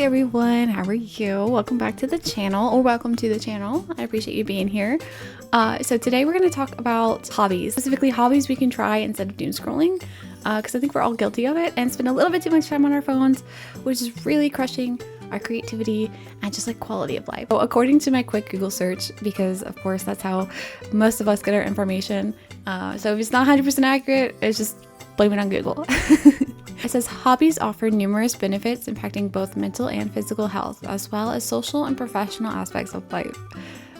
everyone, how are you? Welcome back to the channel, or welcome to the channel. I appreciate you being here. So today we're going to talk about hobbies, specifically hobbies we can try instead of doom scrolling, because I think we're all guilty of it and spend a little bit too much time on our phones, which is really crushing our creativity and just like quality of life. So according to my quick Google search, because of course that's how most of us get our information, so if it's not 100% accurate, it's just blame it on Google. It says hobbies offer numerous benefits impacting both mental and physical health, as well as social and professional aspects of life.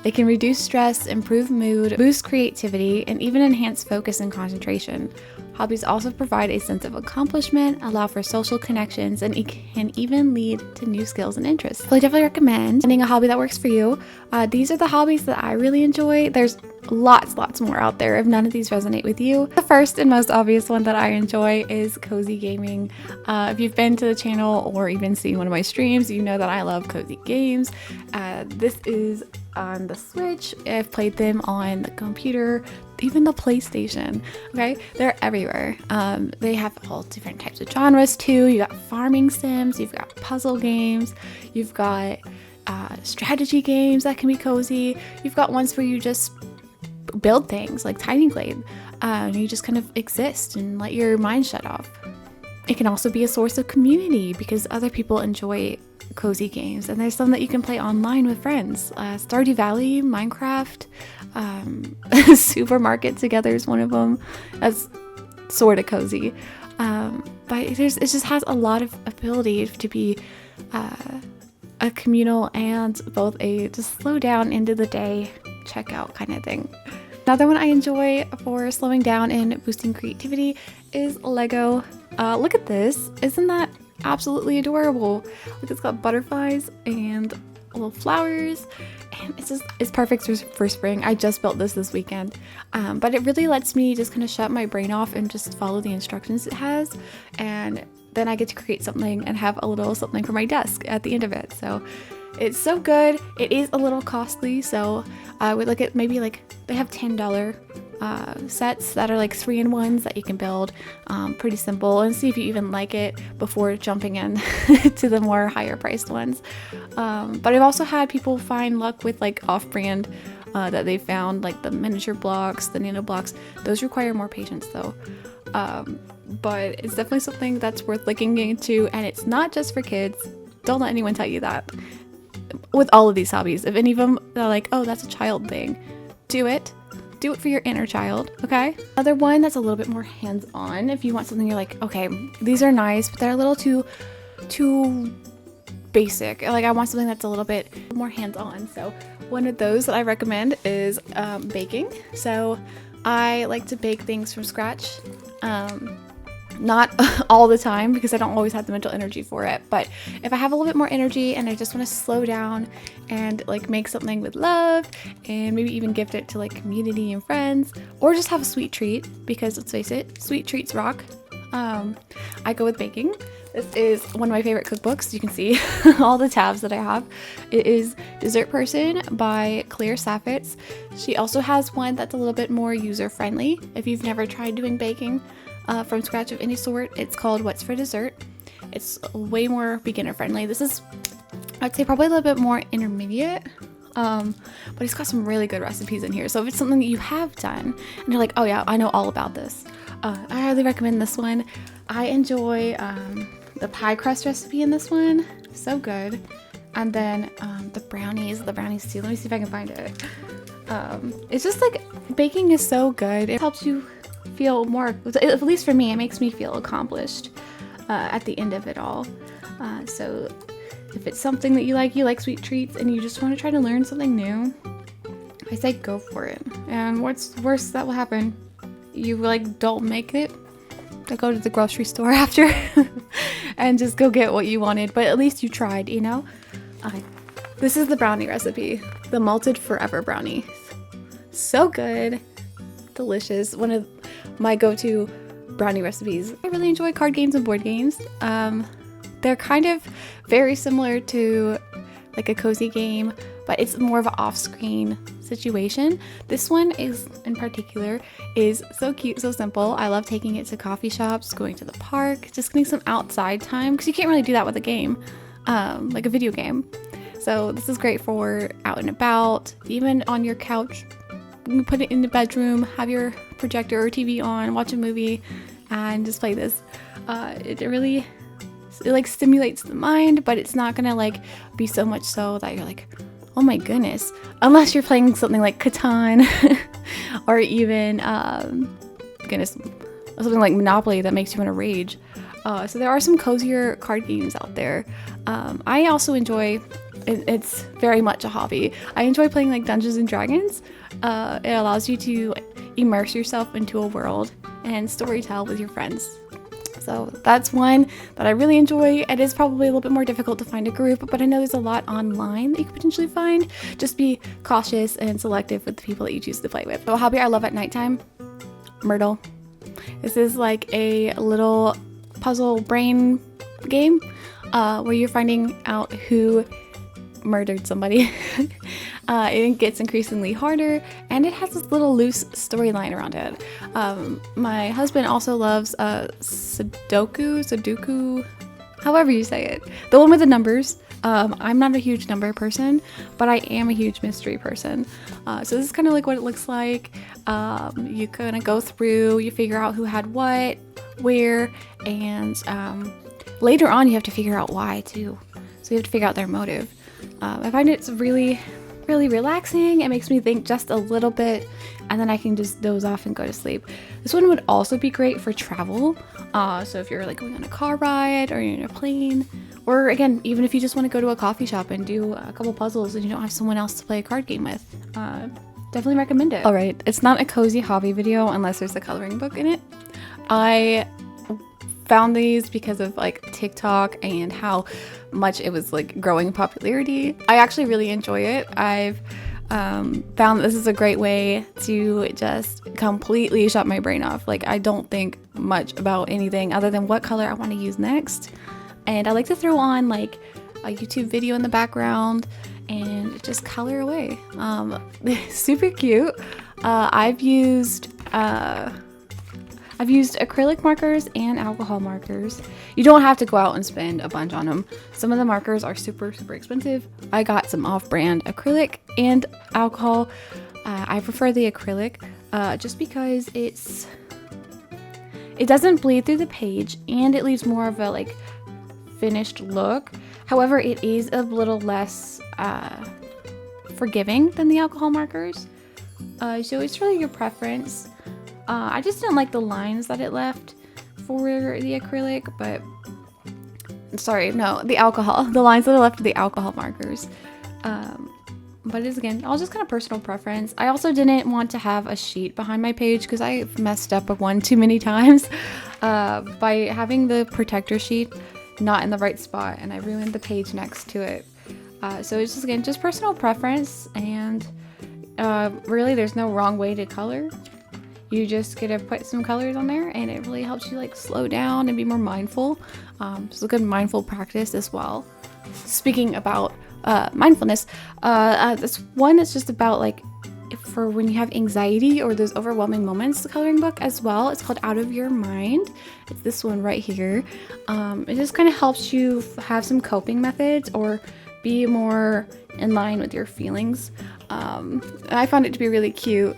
They can reduce stress, improve mood, boost creativity, and even enhance focus and concentration. Hobbies also provide a sense of accomplishment, allow for social connections, and it can even lead to new skills and interests. So I definitely recommend finding a hobby that works for you. These are the hobbies that I really enjoy. There's lots more out there if none of these resonate with you. The first and most obvious one that I enjoy is cozy gaming. If you've been to the channel or even seen one of my streams, you know that I love cozy games. This is on the Switch. I've played them on the computer, even the PlayStation. Okay, they're everywhere. They have all different types of genres too. You got farming sims, you've got puzzle games, you've got strategy games that can be cozy. You've got ones where you just build things like Tiny Glade. You just kind of exist and let your mind shut off. It can also be a source of community because other people enjoy cozy games, and there's some that you can play online with friends. Stardew Valley, Minecraft, Supermarket Together is one of them. That's sort of cozy, but it just has a lot of ability to be a communal and both a just slow down into the day checkout kind of thing. Another one I enjoy for slowing down and boosting creativity is Lego. Look at this. Isn't that absolutely adorable? Look, it's got butterflies and little flowers, and it's perfect for spring. I just built this weekend, but it really lets me just kind of shut my brain off and just follow the instructions it has, and then I get to create something and have a little something for my desk at the end of it. So it's so good. It is a little costly, so I would look at maybe like they have $10 sets that are like 3-in-1s that you can build. Pretty simple, and see if you even like it before jumping in to the more higher priced ones. But I've also had people find luck with like off-brand that they found, like the miniature blocks, the nano blocks. Those require more patience though. But it's definitely something that's worth looking into, and it's not just for kids. Don't let anyone tell you that. With all of these hobbies, if any of them are like, oh, that's a child thing, do it for your inner child. Okay, another one that's a little bit more hands-on, if you want something you're like, okay, these are nice but they're a little too basic, like I want something that's a little bit more hands-on. So one of those that I recommend is baking. So I like to bake things from scratch. Not all the time because I don't always have the mental energy for it, but if I have a little bit more energy and I just want to slow down and like make something with love and maybe even gift it to like community and friends, or just have a sweet treat, because let's face it, sweet treats rock, I go with baking. This is one of my favorite cookbooks. You can see all the tabs that I have. It is Dessert Person by Saffitz. She also has one that's a little bit more user-friendly if you've never tried doing baking from scratch of any sort. It's called What's for Dessert. It's way more beginner friendly. This is, I'd say, probably a little bit more intermediate, but it's got some really good recipes in here. So if it's something that you have done and you're like, oh yeah, I know all about this, I highly recommend this one. I enjoy the pie crust recipe in this one, so good. And then the brownies too. Let me see if I can find it. It's just like, baking is so good. It helps you feel more, at least for me, it makes me feel accomplished at the end of it all. So if it's something that you like sweet treats, and you just want to try to learn something new, I say go for it. And what's the worst that will happen? You like don't make it, to go to the grocery store after and just go get what you wanted, but at least you tried, you know? This is the brownie recipe, the malted forever brownie. So good, delicious, one of my go-to brownie recipes. I really enjoy card games and board games. They're kind of very similar to like a cozy game, but it's more of an off-screen situation. This one is, in particular, is so cute, so simple. I love taking it to coffee shops, going to the park, just getting some outside time, because you can't really do that with a game. like a video game. So this is great for out and about, even on your couch. You can put it in the bedroom, have your projector or TV on, watch a movie, and just play this. It really like stimulates the mind, but it's not gonna like be so much so that you're like, oh my goodness, unless you're playing something like Catan or even something like Monopoly that makes you want to rage. So there are some cozier card games out there. I also enjoy, it's very much a hobby, I enjoy playing like Dungeons and Dragons. It allows you to immerse yourself into a world and storytell with your friends. So that's one that I really enjoy. It is probably a little bit more difficult to find a group, but I know there's a lot online that you could potentially find. Just be cautious and selective with the people that you choose to play with. So a hobby I love at nighttime, Myrtle. This is like a little puzzle brain game where you're finding out who murdered somebody. It gets increasingly harder, and it has this little loose storyline around it. My husband also loves Sudoku, however you say it, the one with the numbers. I'm not a huge number person, but I am a huge mystery person. So this is kind of like what it looks like. You kind of go through, you figure out who had what, where, and later on you have to figure out why too. So you have to figure out their motive. I find it's really relaxing. It makes me think just a little bit, and then I can just doze off and go to sleep. This one would also be great for travel. So if you're like going on a car ride or you're in a plane, or again, even if you just want to go to a coffee shop and do a couple puzzles and you don't have someone else to play a card game with, definitely recommend it. All right, it's not a cozy hobby video unless there's a coloring book in it. I found these because of like TikTok and how much it was like growing in popularity. I actually really enjoy it. I've found this is a great way to just completely shut my brain off. Like I don't think much about anything other than what color I want to use next. And I like to throw on like a YouTube video in the background and just color away. Super cute. I've used acrylic markers and alcohol markers. You don't have to go out and spend a bunch on them. Some of the markers are super expensive. I got some off-brand acrylic and alcohol. I prefer the acrylic just because it doesn't bleed through the page and it leaves more of a like finished look. However, it is a little less forgiving than the alcohol markers. So it's really your preference. I just didn't like the lines that it left for the acrylic, but the alcohol. The lines that it left for the alcohol markers. But it is, again, all just kind of personal preference. I also didn't want to have a sheet behind my page because I messed up one too many times by having the protector sheet not in the right spot, and I ruined the page next to it. So it's just, again, just personal preference, and really there's no wrong way to color. You just get to put some colors on there, and it really helps you like slow down and be more mindful. It's a good mindful practice as well. Speaking about mindfulness, this one is just about like for when you have anxiety or those overwhelming moments. The coloring book as well. It's called Out of Your Mind. It's this one right here. It just kind of helps you have some coping methods or be more in line with your feelings. I found it to be really cute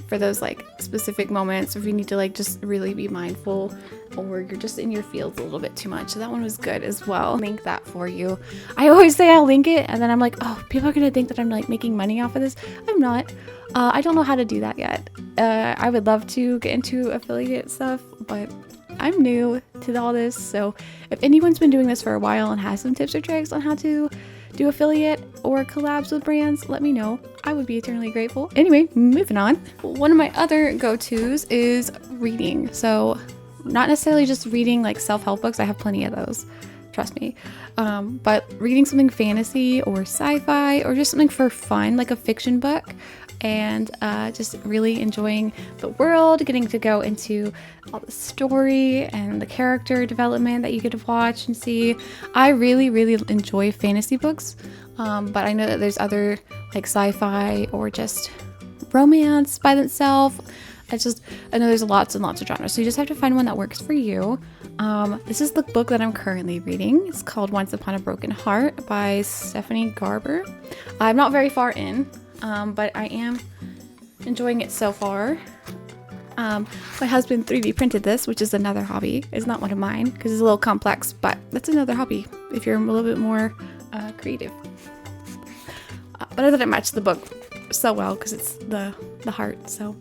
for those like specific moments if you need to like just really be mindful or you're just in your fields a little bit too much. So that one was good as well. Link that for you. I always say I'll link it and then I'm like, oh, people are gonna think that I'm like making money off of this. I'm not. I don't know how to do that yet. I would love to get into affiliate stuff, but I'm new to all this. So if anyone's been doing this for a while and has some tips or tricks on how to do affiliate or collabs with brands, let me know. I would be eternally grateful. Anyway, moving on. One of my other go-tos is reading. So not necessarily just reading like self-help books. I have plenty of those, trust me. But reading something fantasy or sci-fi or just something for fun, like a fiction book, and just really enjoying the world, getting to go into all the story and the character development that you get to watch and see. I really enjoy fantasy books, but I know that there's other like sci-fi or just romance by themselves I know there's lots and lots of genres, so you just have to find one that works for you. This is the book that I'm currently reading. It's called Once Upon a Broken Heart by Stephanie Garber. I'm not very far in, but I am enjoying it so far. My husband 3D printed this, which is another hobby. It's not one of mine because it's a little complex, but that's another hobby if you're a little bit more creative. But I thought it matched the book so well because it's the heart. So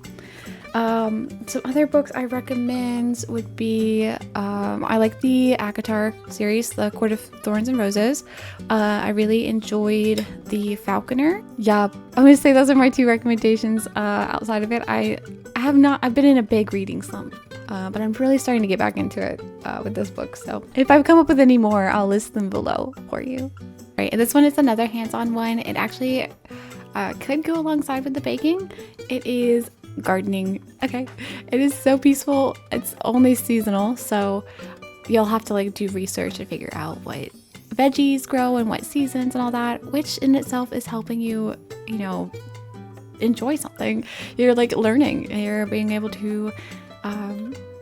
some other books I recommend would be I like the ACOTAR series, The Court of Thorns and Roses. I really enjoyed the Falconer. Yeah, I'm gonna say those are my 2 recommendations. Outside of it, I've been in a big reading slump, but I'm really starting to get back into it with this book. So if I've come up with any more, I'll list them below for you. Right, and this one is another hands-on one. It actually could go alongside with the baking. It is gardening. Okay, it is so peaceful. It's only seasonal, so you'll have to like do research to figure out what veggies grow and what seasons and all that, which in itself is helping you, you know, enjoy something. You're like learning, you're being able to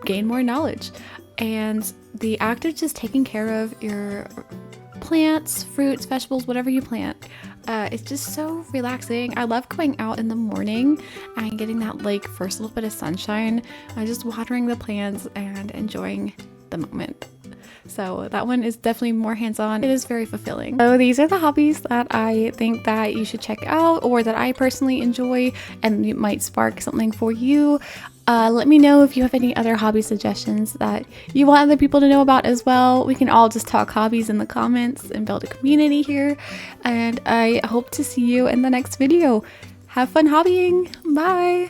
gain more knowledge, and the act of just taking care of your plants, fruits, vegetables, whatever you plant, it's just so relaxing. I love going out in the morning and getting that like first little bit of sunshine, just watering the plants and enjoying the moment. So that one is definitely more hands-on. It is very fulfilling. So these are the hobbies that I think that you should check out, or that I personally enjoy, and it might spark something for you. Let me know if you have any other hobby suggestions that you want other people to know about as well. We can all just talk hobbies in the comments and build a community here. And I hope to see you in the next video. Have fun hobbying. Bye.